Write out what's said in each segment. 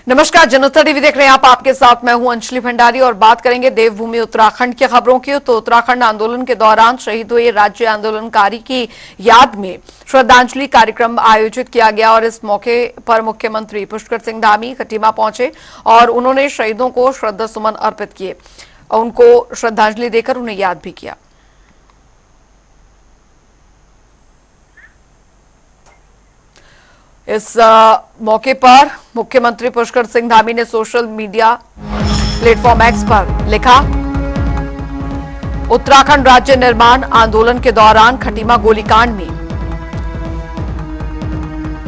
नमस्कार, जनता टीवी देख रहे हैं आप। आपके साथ मैं हूं अंजलि भंडारी और बात करेंगे देवभूमि उत्तराखंड की खबरों की। तो उत्तराखंड आंदोलन के दौरान शहीद हुए राज्य आंदोलनकारी की याद में श्रद्धांजलि कार्यक्रम आयोजित किया गया और इस मौके पर मुख्यमंत्री पुष्कर सिंह धामी खटीमा पहुंचे और उन्होंने शहीदों को श्रद्धा सुमन अर्पित किए और उनको श्रद्धांजलि देकर उन्हें याद भी किया। इस मौके पर मुख्यमंत्री पुष्कर सिंह धामी ने सोशल मीडिया प्लेटफॉर्म एक्स पर लिखा, उत्तराखंड राज्य निर्माण आंदोलन के दौरान खटीमा गोलीकांड में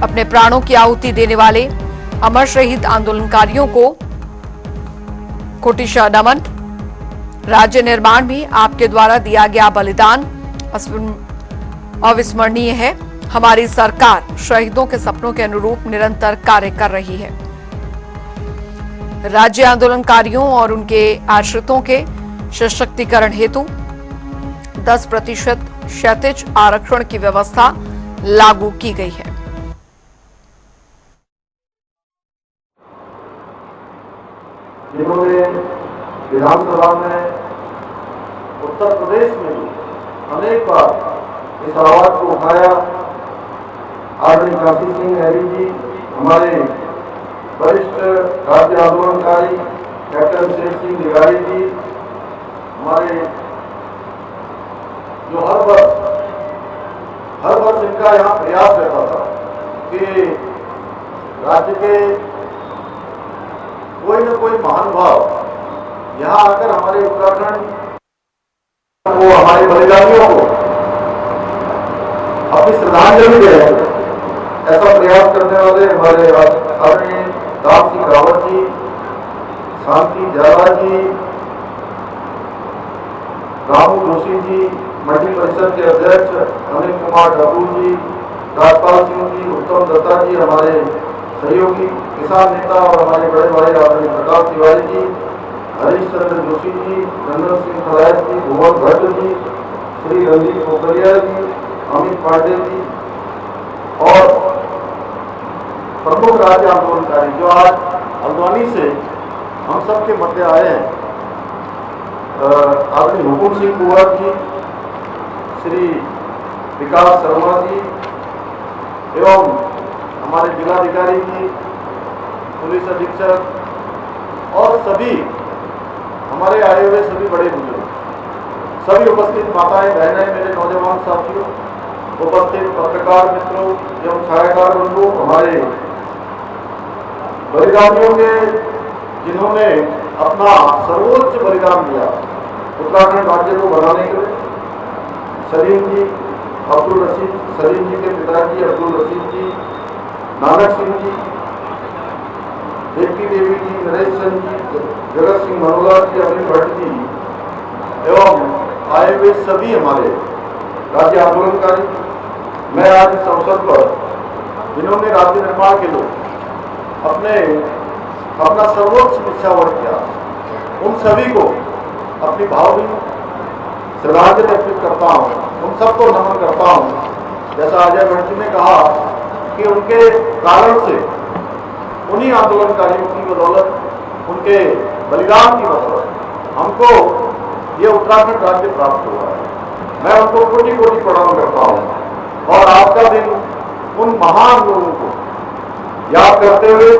अपने प्राणों की आहुति देने वाले अमर शहीद आंदोलनकारियों को कोटिशा नमन। राज्य निर्माण में आपके द्वारा दिया गया बलिदान अविस्मरणीय है। हमारी सरकार शहीदों के सपनों के अनुरूप निरंतर कार्य कर रही है। राज्य आंदोलनकारियों और उनके आश्रितों के सशक्तिकरण हेतु 10% क्षैतिज आरक्षण की व्यवस्था लागू की गई है। जिन्होंने विधानसभा में, उत्तर प्रदेश में भी अनेक बार इस आवाज को उठाया। आदरणीय काशी सिंह हैरी जी, हमारे वरिष्ठ राज्य आंदोलनकारी कैप्टन शेर सिंह दिगारी जी, हमारे जो हर वर्ष इनका यहाँ प्रयास रहता था कि राज्य के कोई न कोई महानुभाव यहाँ आकर हमारे उत्तराखंड को, हमारे बलिदानियों को अपनी श्रद्धांजलि दे। ऐसा प्रयास करने वाले हमारे आदरणीय दाम सिंह रावत जी, शांति जाला जी, रामू जोशी जी, मंडी परिषद के अध्यक्ष अनिल कुमार ठाकुर जी, राजपाल सिंह जी, उत्तम दत्ता जी, हमारे सहयोगी किसान नेता और हमारे बड़े भाई आदरणीय प्रकाश तिवारी जी, हरीश चंद्र जोशी जी, नंदन सिंह खलायत जी, भुवन भट्ट जी, श्री रणदीप पोखरिया जी, अमित पांडे जी और प्रमुख राज्य आंदोलनकारी जो आज हल्द्वानी से हम सब के मध्य आए हैं, आदरणीय हुकुम सिंह कुंवर जी, श्री विकास शर्मा जी एवं हमारे जिलाधिकारी जी, पुलिस अधीक्षक और सभी हमारे आए हुए सभी बड़े बुजुर्ग, सभी उपस्थित माताएं बहनें, मेरे नौजवान साथियों, उपस्थित पत्रकार मित्रों एवं छायाकार बंधु, हमारे बलिदानियों के जिन्होंने अपना सर्वोच्च बलिदान दिया उत्तराखंड राज्य को बनाने के लिए, सलीम जी, अब्दुल रशीद, सलीम जी के पिताजी अब्दुल रशीद जी, नानक सिंह जी, देवी देवी जी, नरेश चंद जी, जगत सिंह मनोला जी, अनिल भट्ट जी एवं आए हुए सभी हमारे राज्य आंदोलनकारी। मैं आज इस अवसर पर जिन्होंने राज्य निर्माण के लिए अपना सर्वोच्च निष्ठावर किया, उन सभी को अपनी भावभीनी श्रद्धांजलि अर्पित करता हूँ, उन सबको नमन करता हूँ। जैसा अजय भट्ट जी ने कहा कि उनके कारण से, उन्हीं आंदोलनकारियों की बदौलत, उनके बलिदान की बदौलत हमको ये उत्तराखंड राज्य प्राप्त हुआ है। मैं उनको कोटि कोटि प्रणाम करता हूँ और आज का दिन उन महान लोगों को याद करते हुए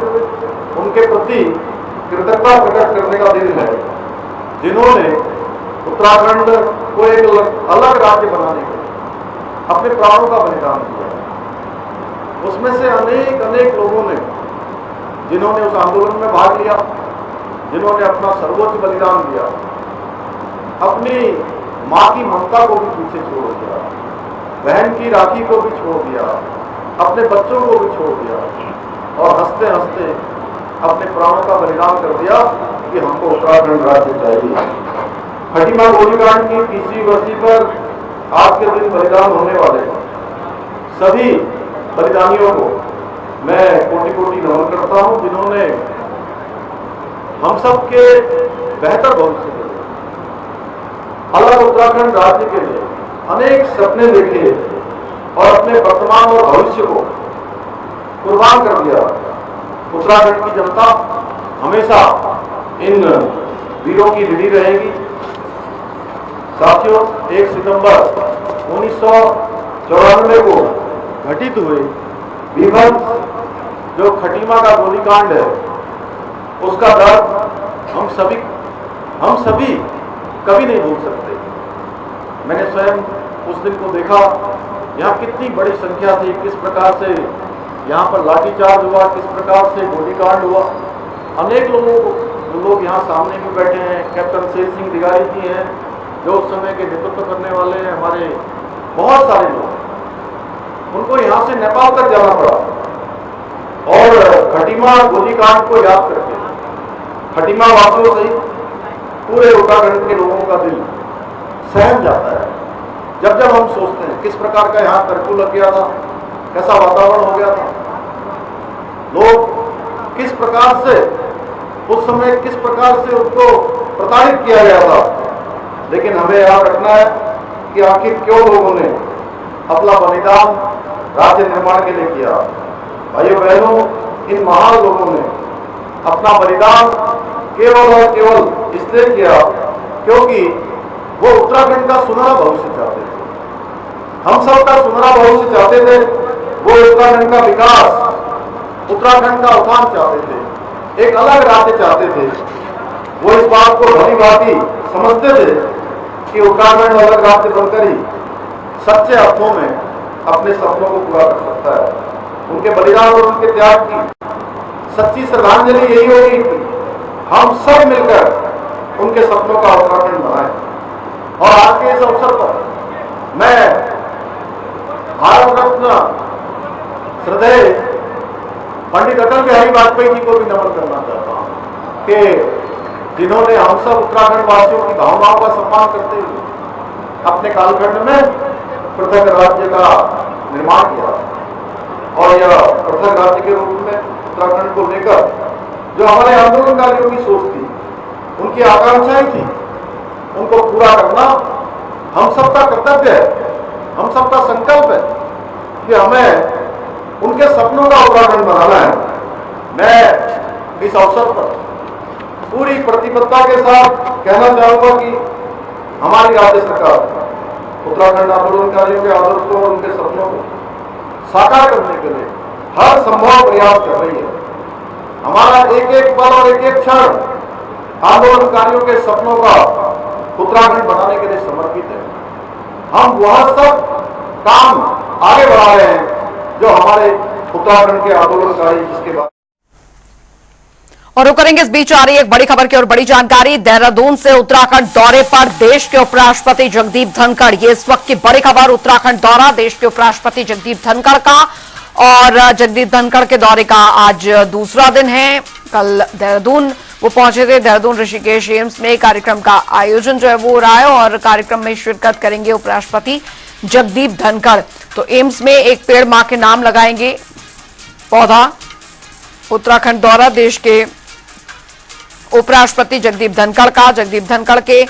उनके प्रति कृतज्ञता प्रकट करने का दिन है, जिन्होंने उत्तराखंड को एक अलग राज्य बनाने के लिए अपने प्राणों का बलिदान दिया। उसमें से अनेक लोगों ने, जिन्होंने उस आंदोलन में भाग लिया, जिन्होंने अपना सर्वोच्च बलिदान दिया, अपनी माँ की ममता को भी पीछे छोड़ दिया, बहन की राखी को भी छोड़ दिया, अपने बच्चों को भी छोड़ दिया और हंसते हंसते अपने प्राणों का बलिदान कर दिया कि हमको उत्तराखंड राज्य चाहिए। खटीमा गोलीकांड की 30वीं वर्षी पर आज के दिन बलिदान होने वाले सभी बलिदानियों को मैं कोटि कोटि नमन करता हूं, जिन्होंने हम सबके बेहतर भविष्य के लिए, अलग उत्तराखंड राज्य के लिए अनेक सपने देखे और अपने वर्तमान और भविष्य को कुर्बान कर दिया। उत्तराखंड की जनता हमेशा इन वीरों की ऋणी रहेगी। साथियों, 1 सितंबर 1994 को घटित हुए भीभत्स जो खटीमा का गोलीकांड है, उसका दर्द हम सभी कभी नहीं भूल सकते। मैंने स्वयं उस दिन को देखा, यहाँ कितनी बड़ी संख्या थी, किस प्रकार से यहाँ पर लाठीचार्ज हुआ, किस प्रकार से गोलीकांड हुआ। अनेक लोग यहाँ सामने भी बैठे हैं, कैप्टन शेर सिंह दिगारी जी हैं जो उस समय के नेतृत्व करने वाले हैं, हमारे बहुत सारे लोग, उनको यहाँ से नेपाल तक जाना पड़ा और खटीमा गोलीकांड को याद करके खटीमा वासियों सहित पूरे उत्तराखंड के लोगों का दिल सहम जाता है जब हम सोचते हैं किस प्रकार का यहाँ कर्फ्यू लग गया था, कैसा वातावरण हो गया था, लोग किस प्रकार से उस समय किस प्रकार से उनको प्रताड़ित किया गया था। लेकिन हमें याद रखना है कि आखिर क्यों लोगों ने अपना बलिदान राज्य निर्माण के लिए किया। भाइयों बहनों, इन महान लोगों ने अपना बलिदान केवल और केवल इसलिए किया क्योंकि वो उत्तराखंड का सुनहरा भविष्य चाहते थे, हम सब का सुनहरा भविष्य चाहते थे। वो उत्तराखंड का विकास, उत्तराखंड का उत्थान चाहते थे, एक अलग राज्य चाहते थे। वो इस बात को भली भांति समझते थे कि उत्तराखंड अलग राज्य बनकर ही सच्चे अर्थों में अपने सपनों को पूरा कर सकता है। उनके बलिदान और उनके त्याग की सच्ची श्रद्धांजलि यही होगी कि हम सब मिलकर उनके सपनों का उत्तराखंड बनाएं। और आज के इस अवसर पर मैं भारत रत्न श्रद्धेय पंडित अटल बिहारी वाजपेयी जी को भी नमन करना चाहता हूं कि जिन्होंने हम सब उत्तराखंड वासियों की भावनाओं का सम्मान करते हुए अपने कालखंड में पृथक राज्य का निर्माण किया और यह पृथक राज्य के रूप में उत्तराखंड को लेकर जो हमारे आंदोलनकारियों की सोच थी, उनकी आकांक्षाएं थी, उनको पूरा करना हम सबका कर्तव्य है, हम सबका संकल्प है कि हमें उनके सपनों का उत्तराखंड बनाना है। मैं इस अवसर पर पूरी प्रतिबद्धता के साथ कहना चाहूंगा कि हमारी राज्य सरकार उत्तराखंड आंदोलनकारियों के आदर्शों और उनके सपनों को साकार करने के लिए हर संभव प्रयास कर रही है। हमारा एक एक पल और एक एक क्षण आंदोलनकारियों के सपनों का उत्तराखंड बनाने के लिए समर्पित है। हम वह सब काम आगे बढ़ा रहे हैं जो हमारे उत्तराखंड के आंदोलनकारी जिसके बाद। और वो करेंगे इस बीच आ रही एक बड़ी खबर की और बड़ी जानकारी। देहरादून से उत्तराखंड दौरे पर देश के उपराष्ट्रपति जगदीप धनखड़, ये इस वक्त की बड़ी खबर। उत्तराखंड दौरा देश के उपराष्ट्रपति जगदीप धनखड़ का, और जगदीप धनखड़ के दौरे का आज दूसरा दिन है। कल देहरादून वो पहुंचे थे, देहरादून ऋषिकेश एम्स में कार्यक्रम का आयोजन जो है वो हो रहा है और कार्यक्रम में शिरकत करेंगे उपराष्ट्रपति जगदीप धनखड़। तो एम्स में एक पेड़ मां के नाम लगाएंगे पौधा। उत्तराखंड दौरा देश के उपराष्ट्रपति जगदीप धनखड़ का, जगदीप धनखड़ के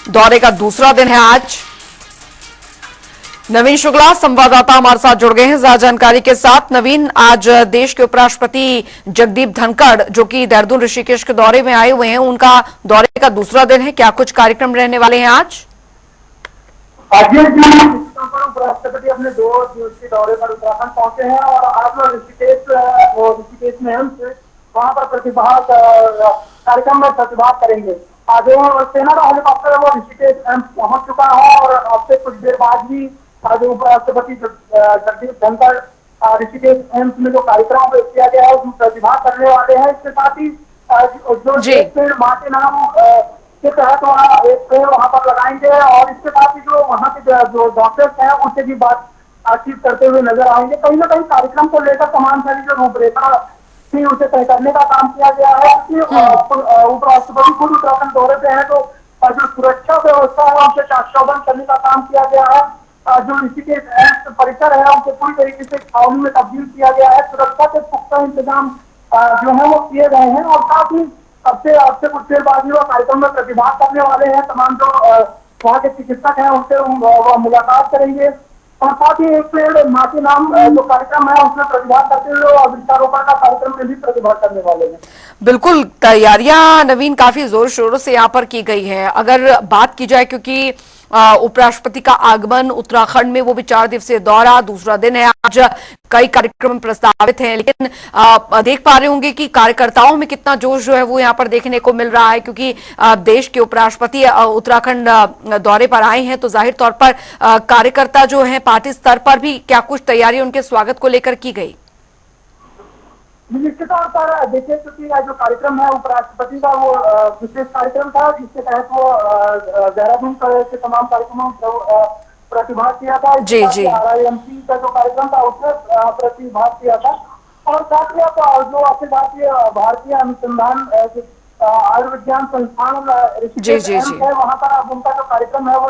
दौरे का दूसरा दिन है आज। नवीन शुक्ला संवाददाता हमारे साथ जुड़ गए हैं ज्यादा जानकारी के साथ। नवीन, आज देश के उपराष्ट्रपति जगदीप धनखड़ जो कि देहरादून ऋषिकेश के दौरे में आए हुए हैं, उनका दौरे का दूसरा दिन है, क्या कुछ कार्यक्रम रहने वाले हैं आज? उपराष्ट्रपति अपने 2 दिवसीय दौरे पर उत्तराखंड पहुंचे हैं और आज ऋषिकेश में वहां पर प्रतिभाग कार्यक्रम में प्रतिभाग करेंगे। आज सेना का हेलीकॉप्टर वो ऋषिकेश एम्स पहुंच चुका है और अब से कुछ देर बाद ही आज उपराष्ट्रपति जगदीप धनखड़ ऋषिकेश एम्स में जो कार्यक्रम किया गया है उसमें प्रतिभाग करने वाले हैं। इसके साथ ही जो एक पेड़ मां के नाम के तहत वहाँ एक पेड़ वहां पर लगाएंगे और इसके साथ ही जो वहाँ के जो डॉक्टर्स हैं उनसे भी बातचीत करते हुए नजर आएंगे। कहीं ना कहीं कार्यक्रम को लेकर तमाम सारी जो रूपरेखा थी उसे तय करने का काम किया गया है कि उपराष्ट्रपति खुद उत्तराखंड दौरे पे है तो जो सुरक्षा व्यवस्था है उसे चाकचौबंद करने का काम किया गया है। जो ऋषिकेश परिसर है उसे पूरी तरीके से छावनी में तब्दील किया गया है। सुरक्षा के पुख्ता इंतजाम जो है वो किए गए हैं और साथ ही अब से कुछ देर बाद ही वो कार्यक्रम में प्रतिभाग करने वाले हैं। तमाम जो वहाँ के चिकित्सक हैं उनसे वो मुलाकात करेंगे और साथ ही एक पेड़ माँ के नाम जो कार्यक्रम है उसमें प्रतिभाग करते हुए और वृक्षारोपण का कार्यक्रम में भी प्रतिभाग करने वाले हैं। बिल्कुल, तैयारियां नवीन काफी जोर शोरों से यहाँ पर की गई है। अगर बात की जाए, क्योंकि उपराष्ट्रपति का आगमन उत्तराखंड में, वो भी 4 दिवसीय दौरा, दूसरा दिन है आज, कई कार्यक्रम प्रस्तावित हैं, लेकिन देख पा रहे होंगे कि कार्यकर्ताओं में कितना जोश जो है वो यहाँ पर देखने को मिल रहा है, क्योंकि देश के उपराष्ट्रपति उत्तराखंड दौरे पर आए हैं, तो जाहिर तौर पर कार्यकर्ता जो है पार्टी स्तर पर भी क्या कुछ तैयारी उनके स्वागत को लेकर की गई? निश्चित तौर पर देखिए, क्योंकि जो कार्यक्रम है उपराष्ट्रपति का वो विशेष कार्यक्रम था, जिसके तहत वो देहरादून के तमाम कार्यक्रमों में प्रतिभाग किया था। जी जी। RIMC का जो कार्यक्रम था उसमें प्रतिभाग किया था। और साथ ही जो अखिल भारतीय अनुसंधान आयुर्विज्ञान संस्थान जी जी ऋषिकेश जी। है, वहाँ पर अब उनका जो कार्यक्रम है वो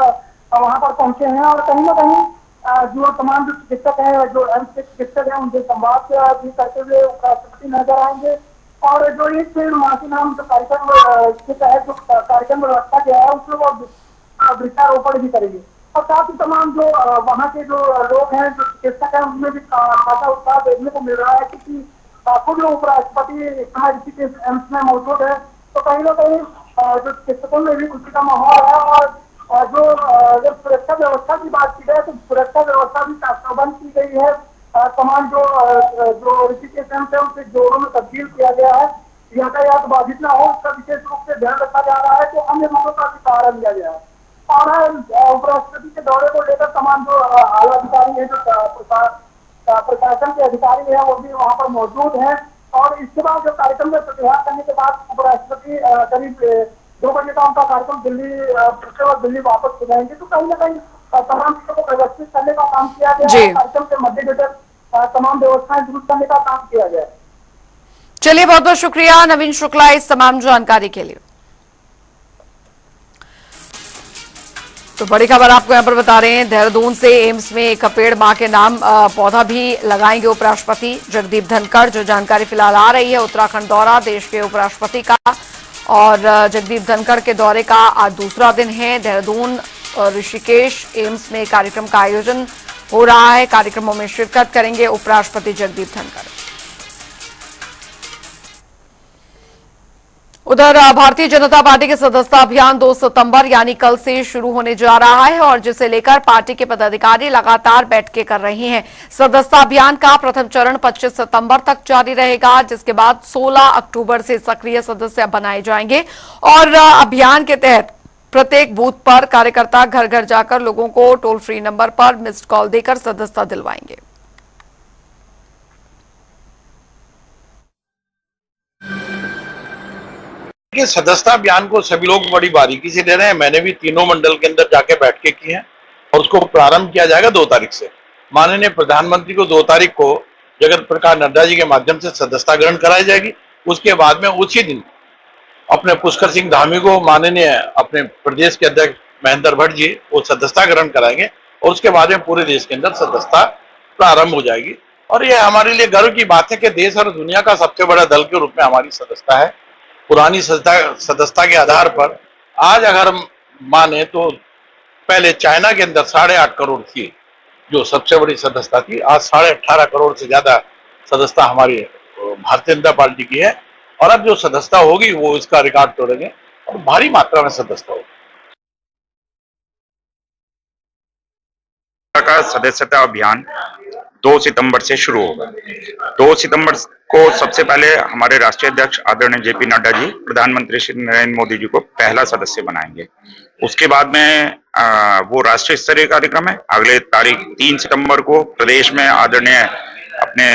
वहाँ पर पहुंचे हैं। और कहीं ना कहीं जो तमाम जो चिकित्सक हैं, जो एम्स के चिकित्सक हैं, उनसे संवाद भी करते हुए उपराष्ट्रपति नजर आएंगे। और जो एक पेड़ माँ के नाम जो कार्यक्रम के तहत जो कार्यक्रम व्यवस्था किया है उसमें वो वृक्षारोपण भी करेंगे। और साथ ही तमाम जो वहाँ के जो लोग हैं, जो चिकित्सक हैं, उनमें भी खासा उत्साह देखने को मिल रहा है, क्योंकि खुद जो उपराष्ट्रपति ऋषिकेश एम्स में मौजूद है, तो कहीं ना कहीं जो चिकित्सकों में भी खुशी का माहौल है। और जो जब सुरक्षा व्यवस्था की बात की जाए तो सुरक्षा व्यवस्था भी प्रबंध की गई है। तमाम जो ऋषिकेश एम्स है उसे जोड़ों में तब्दील किया गया है, यातायात बाधित ना हो उसका विशेष रूप से ध्यान रखा जा रहा है, तो अन्य लोगों का भी सहारा लिया गया है। और उपराष्ट्रपति के दौरे को लेकर तमाम जो आला अधिकारी है, जो प्रशासन के अधिकारी है, वो भी वहाँ पर मौजूद हैं। और इसके बाद जो कार्यक्रम में प्रतिभाग करने के बाद उपराष्ट्रपति करीब 2 बजे का उनका कार्यक्रम दिल्ली वापस हो जाएंगे। तो कहीं ना कहीं तमाम चीजों को व्यवस्थित करने का काम किया गया है, कार्यक्रम के मद्देनजर तमाम व्यवस्थाएं दुरुस्त करने का काम किया गया है। चलिए, बहुत बहुत शुक्रिया नवीन शुक्ला इस तमाम जानकारी के लिए। तो बड़ी खबर आपको यहां पर बता रहे हैं, देहरादून से एम्स में एक पेड़ मां के नाम पौधा भी लगाएंगे उपराष्ट्रपति जगदीप धनखड़। जो जानकारी फिलहाल आ रही है, उत्तराखंड दौरा देश के उपराष्ट्रपति का, और जगदीप धनखड़ के दौरे का आज दूसरा दिन है। देहरादून और ऋषिकेश एम्स में कार्यक्रम का आयोजन हो रहा है। कार्यक्रमों में शिरकत करेंगे उपराष्ट्रपति जगदीप धनखड़। उधर भारतीय जनता पार्टी के सदस्यता अभियान 2 सितंबर यानी कल से शुरू होने जा रहा है, और जिसे लेकर पार्टी के पदाधिकारी लगातार बैठकें कर रहे हैं। सदस्यता अभियान का प्रथम चरण 25 सितंबर तक जारी रहेगा, जिसके बाद 16 अक्टूबर से सक्रिय सदस्य बनाए जाएंगे। और अभियान के तहत प्रत्येक बूथ पर कार्यकर्ता घर घर जाकर लोगों को टोल फ्री नंबर पर मिस्ड कॉल देकर सदस्यता दिलवाएंगे। कि सदस्यता अभियान को सभी लोग बड़ी बारीकी से ले रहे हैं। मैंने भी तीनों मंडल के अंदर जाके बैठकें की हैं, और उसको प्रारंभ किया जाएगा 2 तारीख से। माननीय प्रधानमंत्री को 2 तारीख को जगत प्रकाश नड्डा जी के माध्यम से सदस्यता ग्रहण कराई जाएगी। उसके बाद में उसी दिन अपने पुष्कर सिंह धामी को माननीय अपने प्रदेश के अध्यक्ष महेंद्र भट्ट जी वो सदस्यता ग्रहण कराएंगे, और उसके बाद में पूरे देश के अंदर सदस्यता प्रारंभ हो जाएगी। और ये हमारे लिए गर्व की बात है कि देश और दुनिया का सबसे बड़ा दल के रूप में हमारी सदस्यता है। पुरानी सदस्यता के आधार पर आज अगर माने तो पहले चाइना के अंदर 8.5 करोड़ थी जो सबसे बड़ी सदस्यता थी, आज 18.5 करोड़ से ज्यादा सदस्यता हमारी भारतीय जनता पार्टी की है। और अब जो सदस्यता होगी वो इसका रिकॉर्ड तोड़ेंगे और भारी मात्रा में सदस्यता होगी। का सदस्यता अभियान 2 सितंबर से शुरू होगा। 2 सितंबर को सबसे पहले हमारे राष्ट्रीय अध्यक्ष आदरणीय जेपी नड्डा जी प्रधानमंत्री श्री नरेंद्र मोदी जी को पहला सदस्य बनाएंगे। उसके बाद में वो राष्ट्रीय स्तरीय कार्यक्रम है। अगले तारीख 3 सितंबर को प्रदेश में आदरणीय अपने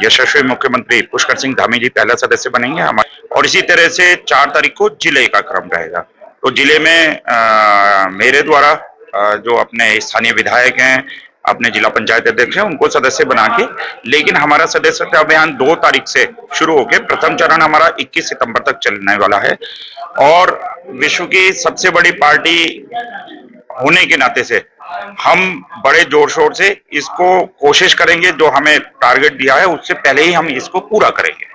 यशस्वी मुख्यमंत्री पुष्कर सिंह धामी जी पहला सदस्य बनेंगे हमारे। और इसी तरह से 4 तारीख को जिले का क्रम रहेगा। तो जिले में मेरे द्वारा जो अपने स्थानीय विधायक हैं, अपने जिला पंचायत अध्यक्ष हैं, उनको सदस्य बना के, लेकिन हमारा सदस्यता अभियान 2 तारीख से शुरू होकर प्रथम चरण हमारा 21 सितंबर तक चलने वाला है। और विश्व की सबसे बड़ी पार्टी होने के नाते से हम बड़े जोर शोर से इसको कोशिश करेंगे, जो हमें टारगेट दिया है उससे पहले ही हम इसको पूरा करेंगे।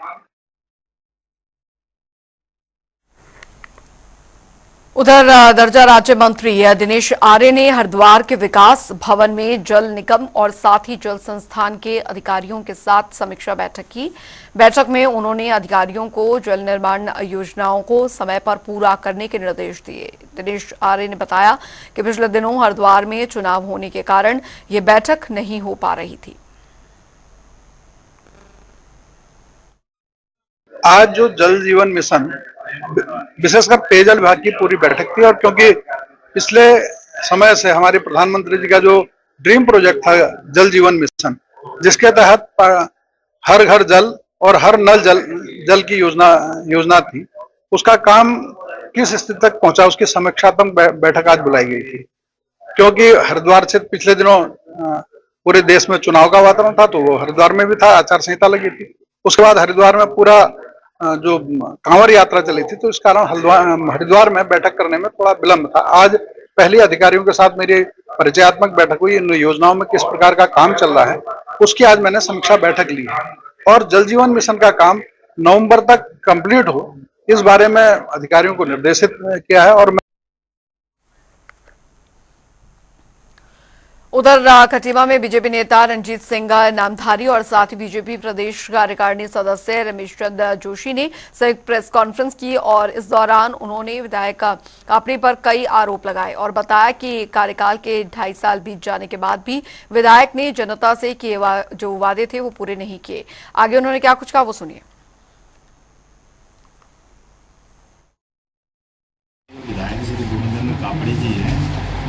उधर दर्जा राज्य मंत्री दिनेश आर्य ने हरिद्वार के विकास भवन में जल निगम और साथ ही जल संस्थान के अधिकारियों के साथ समीक्षा बैठक की। बैठक में उन्होंने अधिकारियों को जल निर्माण योजनाओं को समय पर पूरा करने के निर्देश दिए। दिनेश आर्य ने बताया कि पिछले दिनों हरिद्वार में चुनाव होने के कारण ये बैठक नहीं हो पा रही थी। आज जो जल जीवन मिशन विशेषकर पेयजल विभाग की पूरी बैठक थी, और क्योंकि पिछले समय से हमारे प्रधानमंत्री जी का जो ड्रीम प्रोजेक्ट था जल जीवन मिशन, जिसके तहत हर घर जल और हर नल जल की योजना थी, उसका काम किस स्थिति तक पहुंचा उसकी समीक्षात्मक बैठक आज बुलाई गई थी। क्योंकि हरिद्वार से पिछले दिनों पूरे देश में चुनाव का वातावरण था, तो वो हरिद्वार में भी था, आचार संहिता लगी थी। उसके बाद हरिद्वार में पूरा जो कांवड़ यात्रा चली थी, तो इस कारण हरिद्वार में बैठक करने में थोड़ा विलंब था। आज पहले अधिकारियों के साथ मेरी परिचयात्मक बैठक हुई, इन योजनाओं में किस प्रकार का काम चल रहा है उसकी आज मैंने समीक्षा बैठक ली है, और जल जीवन मिशन का काम नवंबर तक कंप्लीट हो इस बारे में अधिकारियों को निर्देशित किया है। और उधर खटीमा में बीजेपी नेता रंजीत सिंह नामधारी और साथ ही बीजेपी प्रदेश कार्यकारिणी सदस्य रमेश चंद्र जोशी ने संयुक्त प्रेस कॉन्फ्रेंस की और इस दौरान उन्होंने विधायक कापड़ी पर कई आरोप लगाए और बताया कि कार्यकाल के 2.5 साल बीत जाने के बाद भी विधायक ने जनता से किए जो वादे थे वो पूरे नहीं किए। आगे उन्होंने क्या कुछ कहा वो सुनिए।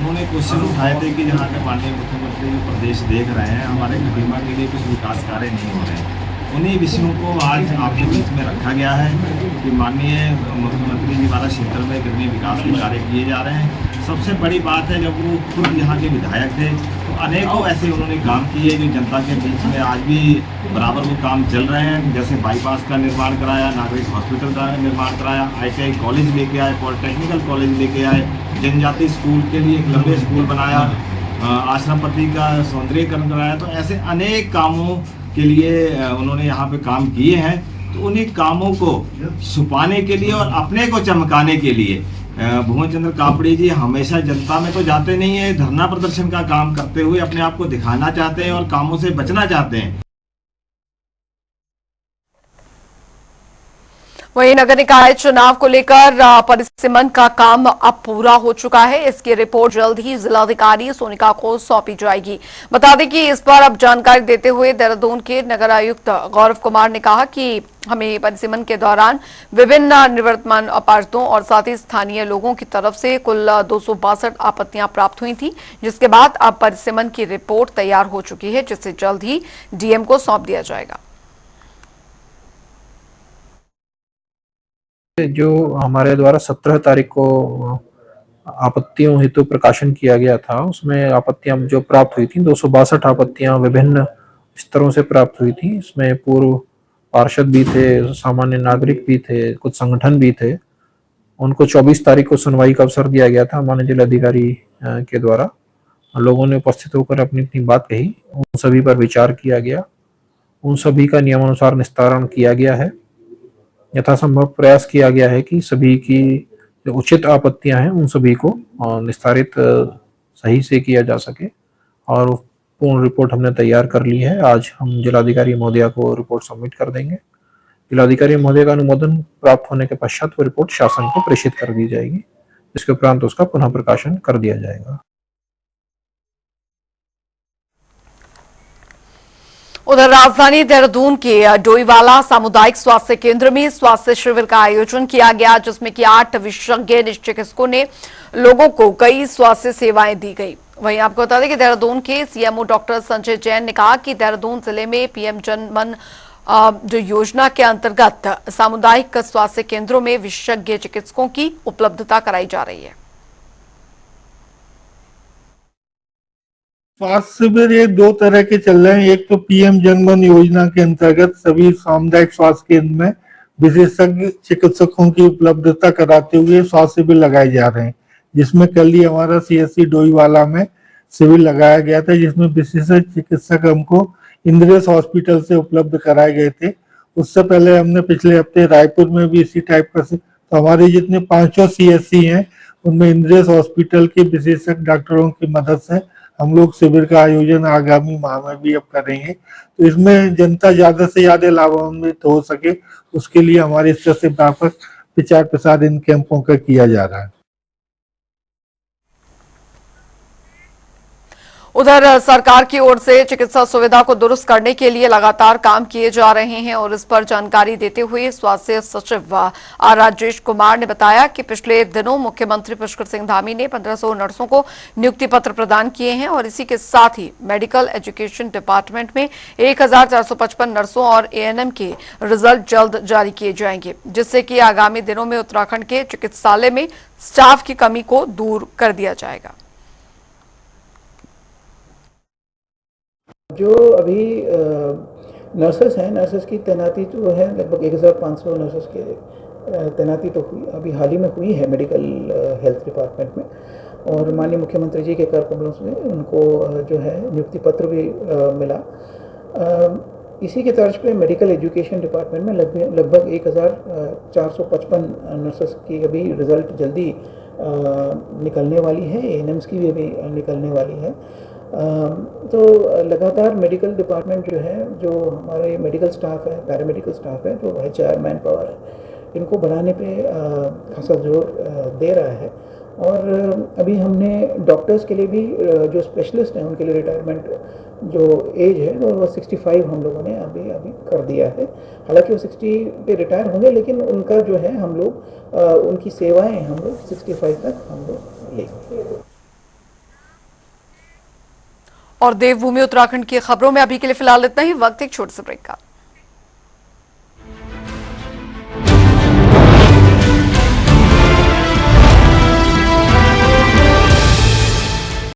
उन्होंने क्वेश्चन उठाए थे कि जहाँ के माननीय मुख्यमंत्री प्रदेश देख रहे हैं हमारे खटीमा के लिए कुछ विकास कार्य नहीं हो रहे हैं, उन्हीं विषयों को आज आपके बीच में रखा गया है कि माननीय मुख्यमंत्री जी द्वारा क्षेत्र में कितने विकास के कार्य किए जा रहे हैं। सबसे बड़ी बात है, जब वो खुद यहाँ के विधायक थे तो अनेकों ऐसे उन्होंने काम किए जो जनता के बीच में आज भी बराबर वो काम चल रहे हैं। जैसे बाईपास का निर्माण कराया, नागरिक हॉस्पिटल का निर्माण कराया, ITI कॉलेज लेके आए, पॉलिटेक्निकल कॉलेज लेके आए, जनजाति स्कूल के लिए एक लंबे स्कूल बनाया, आश्रमपति का सौंदर्यीकरण कराया। तो ऐसे अनेक कामों के लिए उन्होंने यहाँ पे काम किए हैं। तो उन्हीं कामों को छुपाने के लिए और अपने को चमकाने के लिए भुवन चंद्र कापड़ी जी हमेशा जनता में तो जाते नहीं है, धरना प्रदर्शन का काम करते हुए अपने आप को दिखाना चाहते हैं और कामों से बचना चाहते हैं। वहीं नगर निकाय चुनाव को लेकर परिसीमन का काम अब पूरा हो चुका है। इसकी रिपोर्ट जल्द ही जिलाधिकारी सोनिका को सौंपी जाएगी। बता दें कि इस पर अब जानकारी देते हुए देहरादून के नगर आयुक्त गौरव कुमार ने कहा कि हमें परिसीमन के दौरान विभिन्न निवर्तमान पार्षदों और साथ ही स्थानीय लोगों की तरफ से कुल 262 आपत्तियां प्राप्त हुई थी, जिसके बाद अब परिसीमन की रिपोर्ट तैयार हो चुकी है, जिसे जल्द ही DM को सौंप दिया जाएगा। जो हमारे द्वारा 17 तारीख को आपत्तियों हेतु प्रकाशन किया गया था, उसमें आपत्तियां जो प्राप्त हुई थी 262 आपत्तियां विभिन्न स्तरों से प्राप्त हुई थी। इसमें पूर्व पार्षद भी थे, सामान्य नागरिक भी थे, कुछ संगठन भी थे। उनको 24 तारीख को सुनवाई का अवसर दिया गया था माननीय जिलाधिकारी के द्वारा। लोगों ने उपस्थित होकर अपनी अपनी बात कही, उन सभी पर विचार किया गया, उन सभी का नियमानुसार निस्तारण किया गया है। यथासंभव प्रयास किया गया है कि सभी की जो उचित आपत्तियां हैं उन सभी को निस्तारित सही से किया जा सके, और पूर्ण रिपोर्ट हमने तैयार कर ली है। आज हम जिलाधिकारी महोदया को रिपोर्ट सबमिट कर देंगे। जिलाधिकारी महोदय का अनुमोदन प्राप्त होने के पश्चात वो रिपोर्ट शासन को प्रेषित कर दी जाएगी, जिसके उपरांत उसका पुनः प्रकाशन कर दिया जाएगा। उधर राजधानी देहरादून के डोईवाला सामुदायिक स्वास्थ्य केंद्र में स्वास्थ्य शिविर का आयोजन किया गया, जिसमें कि 8 विशेषज्ञ चिकित्सकों ने लोगों को कई स्वास्थ्य सेवाएं दी गई। वहीं आपको बता दें कि देहरादून के CMO डॉक्टर संजय जैन ने कहा कि देहरादून जिले में PM जन मन जो योजना के अंतर्गत सामुदायिक स्वास्थ्य केंद्रों में विशेषज्ञ चिकित्सकों की उपलब्धता कराई जा रही है। स्वास्थ्य शिविर ये 2 तरह के चल रहे हैं। एक तो PM जनमन योजना के अंतर्गत सभी सामुदायिक स्वास्थ्य केंद्र में विशेषज्ञ चिकित्सकों की उपलब्धता कराते हुए स्वास्थ्य शिविर लगाए जा रहे हैं, जिसमें कल ही हमारा CSC डोईवाला में शिविर लगाया गया था, जिसमें विशेषज्ञ चिकित्सक हमको इंद्रेश हॉस्पिटल से उपलब्ध कराए गए थे। उससे पहले हमने पिछले हफ्ते रायपुर में भी इसी टाइप का, तो हमारे जितने 5 CSC हैं उनमें इंद्रेश हॉस्पिटल के विशेषज्ञ डॉक्टरों की मदद से हम लोग शिविर का आयोजन आगामी माह में भी अब करेंगे। तो इसमें जनता ज्यादा से ज्यादा लाभान्वित हो सके, उसके लिए हमारे स्तर से व्यापक प्रचार प्रसार इन कैंपों का किया जा रहा है। उधर सरकार की ओर से चिकित्सा सुविधा को दुरुस्त करने के लिए लगातार काम किए जा रहे हैं और इस पर जानकारी देते हुए स्वास्थ्य सचिव आर राजेश कुमार ने बताया कि पिछले दिनों मुख्यमंत्री पुष्कर सिंह धामी ने 1500 नर्सों को नियुक्ति पत्र प्रदान किए हैं और इसी के साथ ही मेडिकल एजुकेशन डिपार्टमेंट में 1455 नर्सों और एएनएम के रिजल्ट जल्द जारी किए जाएंगे, जिससे कि आगामी दिनों में उत्तराखंड के चिकित्सालय में स्टाफ की कमी को दूर कर दिया जाएगा। जो अभी नर्सेस हैं, नर्सेस की तैनाती जो है लगभग 1500 नर्सेस के तैनाती तो हुई अभी हाल ही में हुई है मेडिकल हेल्थ डिपार्टमेंट में, और माननीय मुख्यमंत्री जी के कर कमलों से उनको जो है नियुक्ति पत्र भी मिला। इसी के तर्ज पे मेडिकल एजुकेशन डिपार्टमेंट में लगभग 1455 नर्सेस की अभी रिजल्ट जल्दी निकलने वाली है, एएनएम्स की भी अभी निकलने वाली है। तो लगातार मेडिकल डिपार्टमेंट जो है, जो हमारे मेडिकल स्टाफ है, पैरामेडिकल स्टाफ है, जो HR मैन पावर है, इनको बढ़ाने पे खासा जोर दे रहा है। और अभी हमने डॉक्टर्स के लिए भी जो स्पेशलिस्ट हैं उनके लिए रिटायरमेंट जो एज है वो 65 हम लोगों ने अभी कर दिया है। हालांकि वो 60 पे रिटायर होंगे, लेकिन उनका जो है हम लोग उनकी सेवाएं हम लोग 65 तक हम लोग लेंगे। और देवभूमि उत्तराखंड की खबरों में अभी के लिए फिलहाल इतना ही। वक्त एक छोटे से ब्रेक का।